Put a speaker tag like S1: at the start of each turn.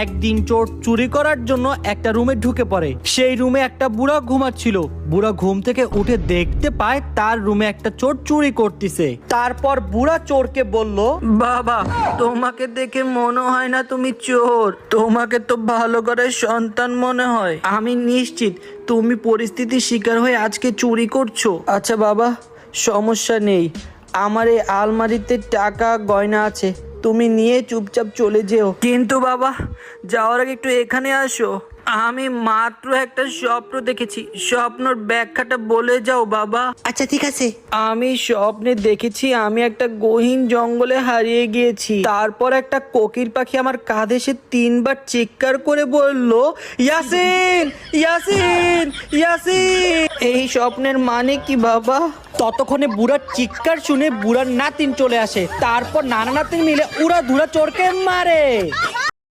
S1: একদিন চোর চুরি করার জন্য একটা রুমে ঢুকে পড়ে। সেই রুমে একটা বুড়া ঘুমাচ্ছিল। বুড়া ঘুম থেকে উঠে দেখতে পায় তার রুমে একটা চোর চুরি করতেছে। তারপর বুড়া চোরকে বলল, বাবা, তোমাকে দেখে মনে হয় না তুমি চোর, তোমাকে তো ভালো করে সন্তান মনে হয়। আমি নিশ্চিত তুমি পরিস্থিতির শিকার হয়ে আজকে চুরি করছো। আচ্ছা বাবা, সমস্যা নেই, আমার এই আলমারিতে টাকা গয়না আছে, তুমি নিয়ে চুপচাপ চলে যেও। কিন্তু বাবা, যাওয়ার আগে একটু এখানে আসো। আমি মাত্র একটা স্বপ্ন দেখেছি, স্বপ্নর ব্যাখ্যাটা বলে যাও বাবা।
S2: আচ্ছা ঠিক আছে।
S1: আমি স্বপ্নে দেখেছি আমি একটা গহীন জঙ্গলে হারিয়ে গিয়েছি। তারপর একটা কোকিল পাখি আমার কাঁধে এসে 3বার চিৎকার করে বলল, ইয়াসিন, ইয়াসিন, ইয়াসিন। এই স্বপ্নের মানে কি বাবা? ততক্ষণে বুড়ার চিৎকার শুনে বুড়ার নাতিন চলে আসে। তারপর নানা নাতিন মিলে উড়াধুরা চোরকে মারে।